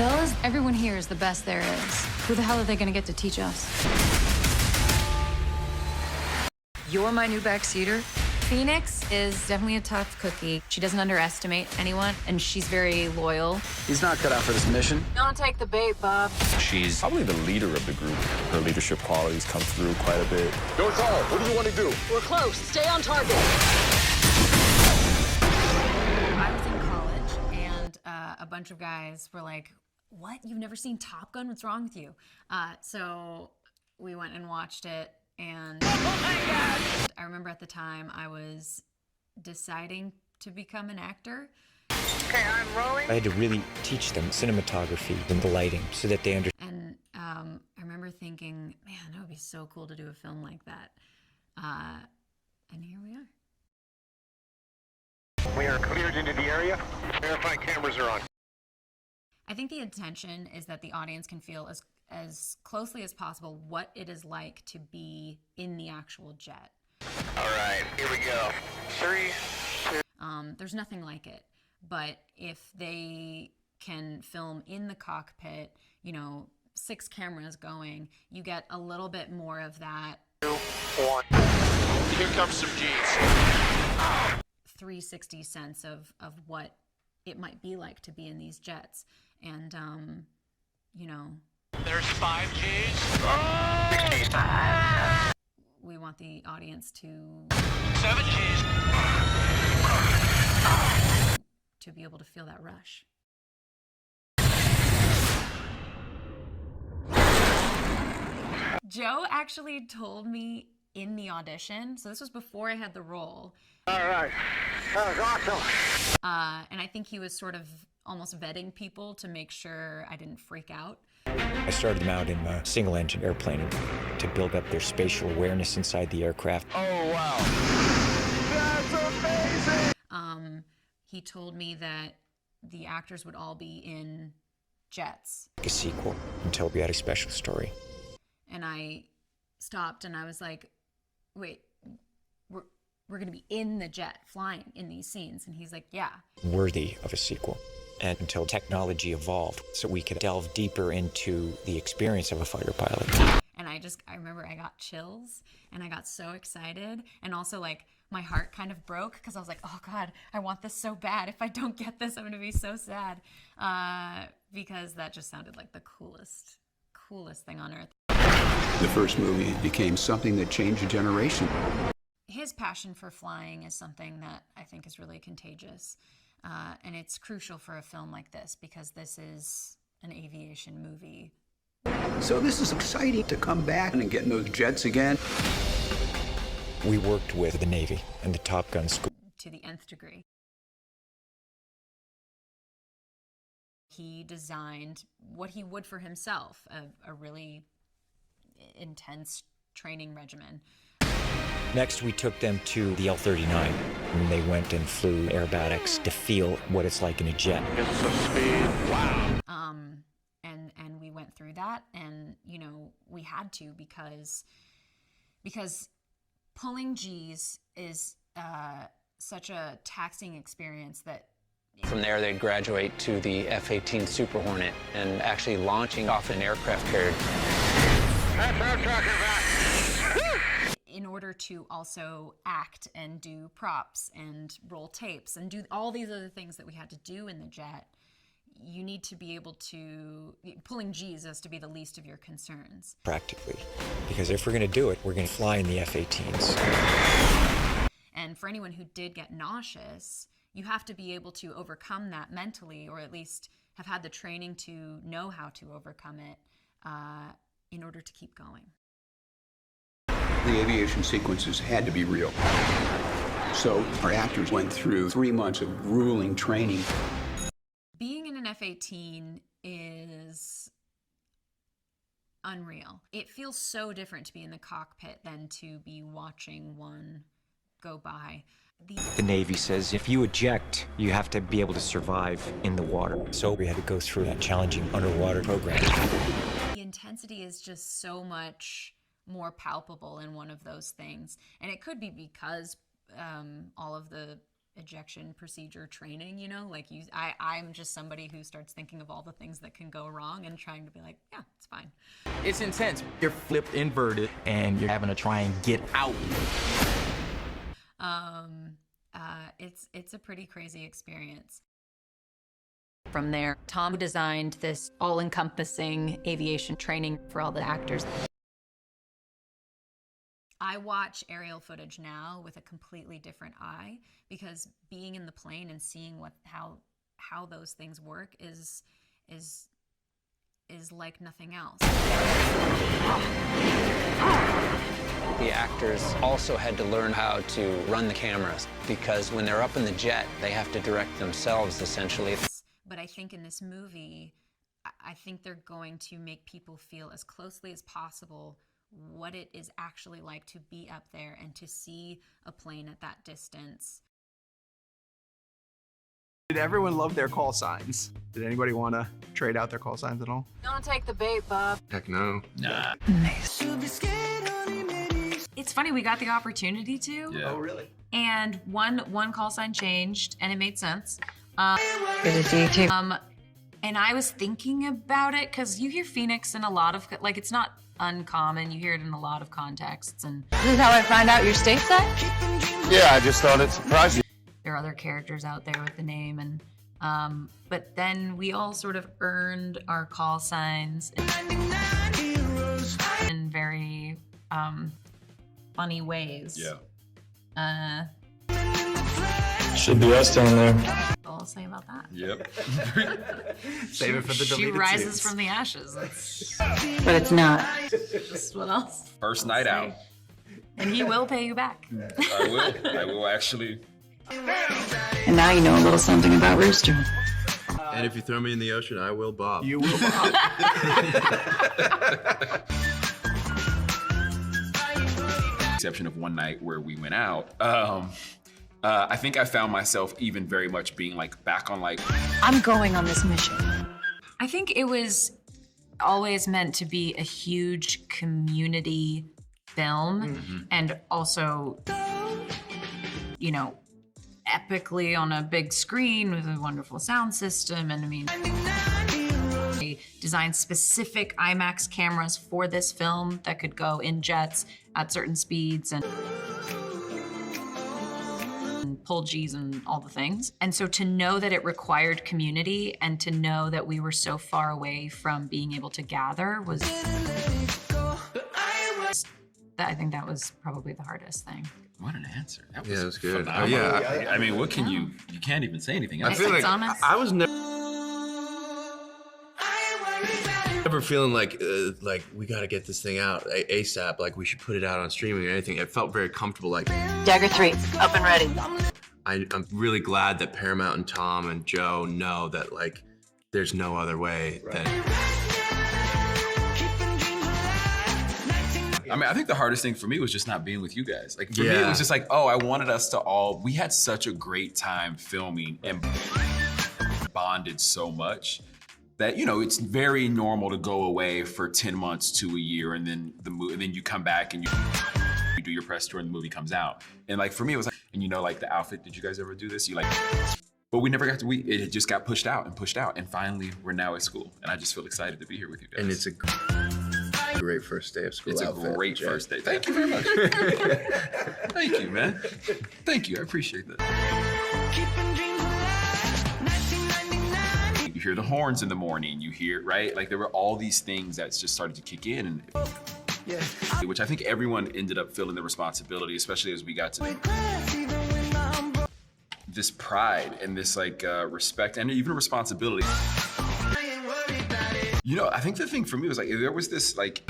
Fellas, everyone here is the best there is. Who the hell are they gonna get to teach us? You're my new backseater? Phoenix is definitely a tough cookie. She doesn't underestimate anyone, and she's very loyal. He's not cut out for this mission. Don't take the bait, Bob. She's probably the leader of the group. Her leadership qualities come through quite a bit. Go call. What do you want to do? We're close. Stay on target. I was in college, and a bunch of guys were like, "What? You've never seen Top Gun? What's wrong with you?" So we went and watched it, and I remember at the time I was deciding to become an actor. Okay, I'm rolling. I had to really teach them cinematography and the lighting so that they understand. And I remember thinking, man, that would be so cool to do a film like that. And here we are. We are cleared into the area. Verify cameras are on. I think the intention is that the audience can feel as closely as possible what it is like to be in the actual jet. All right, here we go. 3, 2. There's nothing like it, but if they can film in the cockpit, 6 cameras going, you get a little bit more of that 2, 1. Here comes some G's. 360 sense of what it might be like to be in these jets. And, There's 5 G's. we want the audience to 7 G's. be able to feel that rush. Joe actually told me in the audition, so this was before I had the role. All right, that was awesome. And I think he was sort of almost vetting people to make sure I didn't freak out. I started them out in a single-engine airplane to build up their spatial awareness inside the aircraft. Oh, wow. That's amazing. He told me that the actors would all be in jets. A sequel until we had a special story. And I stopped and I was like, wait, we're going to be in the jet flying in these scenes. And he's like, yeah. Worthy of a sequel. And until technology evolved so we could delve deeper into the experience of a fighter pilot. And I remember I got chills and I got so excited. And also like my heart kind of broke because I was like, oh God, I want this so bad. If I don't get this, I'm going to be so sad. Because that just sounded like the coolest thing on earth. The first movie became something that changed a generation. His passion for flying is something that I think is really contagious. And it's crucial for a film like this because this is an aviation movie. So this is exciting to come back and get in those jets again. We worked with the Navy and the Top Gun school. To the nth degree. He designed what he would for himself, a really intense training regimen. Next, we took them to the L-39, and they went and flew aerobatics to feel what it's like in a jet. Get some speed. Wow. And we went through that, and we had to because pulling G's is such a taxing experience that. From there, they'd graduate to the F-18 Super Hornet and actually launching off an aircraft carrier. That's what I'm talking about. In order to also act and do props and roll tapes and do all these other things that we had to do in the jet, you need to be able to, pulling G's has to be the least of your concerns. Practically. Because if we're going to do it, we're going to fly in the F-18s. And for anyone who did get nauseous, you have to be able to overcome that mentally, or at least have had the training to know how to overcome it in order to keep going. The aviation sequences had to be real. So our actors went through 3 months of grueling training. Being in an F-18 is unreal. It feels so different to be in the cockpit than to be watching one go by. The Navy says if you eject, you have to be able to survive in the water. So we had to go through that challenging underwater program. The intensity is just so much more palpable in one of those things. And it could be because all of the ejection procedure training, you know, like I'm just somebody who starts thinking of all the things that can go wrong and trying to be like, yeah, it's fine. It's intense. You're flipped inverted and you're having to try and get out. It's a pretty crazy experience. From there, Tom designed this all-encompassing aviation training for all the actors. I watch aerial footage now with a completely different eye, because being in the plane and seeing how those things work is like nothing else. The actors also had to learn how to run the cameras, because when they're up in the jet, they have to direct themselves, essentially. But I think in this movie, I think they're going to make people feel as closely as possible what it is actually like to be up there and to see a plane at that distance. Did everyone love their call signs? Did anybody want to trade out their call signs at all? Don't take the bait, Bob. Heck no. Nah. It's funny, we got the opportunity to. Yeah. Oh, really? And one call sign changed, and it made sense. And I was thinking about it, because you hear Phoenix in a lot of, like, it's not uncommon. You hear it in a lot of contexts. And This is how I find out you're stateside? Yeah, I just thought it surprised you. there are other characters out there with the name, and but then we all sort of earned our call signs in very funny ways. Yeah. Should be us down there. All I'll say about that. Yep. Save it for the She deleted rises scenes. from the ashes. That's But it's not. just what else. First night out. And he will pay you back. I will. I will actually. And now you know a little something about Rooster. And if you throw me in the ocean, I will bob. You will, Bob. Exception of one night where we went out. I think I found myself even very much being like back on like. I'm going on this mission. I think it was always meant to be a huge community film, and also, you know, epically on a big screen with a wonderful sound system. And I mean, they designed specific IMAX cameras for this film that could go in jets at certain speeds and pull G's and all the things. And so to know that it required community, and to know that we were so far away from being able to gather was, I think that was probably the hardest thing. What an answer. That Yeah, it was good. phenomenal. Yeah. I mean, what can you can't even say anything else. I feel like It's honest. I was never feeling like we got to get this thing out ASAP. Like we should put it out on streaming or anything. It felt very comfortable. Like Dagger 3, up and ready. I'm really glad that Paramount and Tom and Joe know that like there's no other way than. I mean, I think the hardest thing for me was just not being with you guys. Like, for me, it Yeah. was just like, oh, I wanted us to all, we had such a great time filming and bonded so much that, you know, it's very normal to go away for 10 months to a year, and then and then you come back and you do your press tour and the movie comes out. And like, for me, it was like, and you know, like the outfit, did you guys ever do this? You like, but we never got to, it just got pushed out. And finally, we're now at school. And I just feel excited to be here with you guys. And it's a great first day of school. It's outfit, a great Jack. first day. Thank you very much. Thank you, man. Thank you. I appreciate that. You hear the horns in the morning. You hear, right? Like there were all these things that just started to kick in, and which I think everyone ended up feeling the responsibility, especially as we got to this pride and this like respect and even responsibility. You know, I think the thing for me was like, there was this like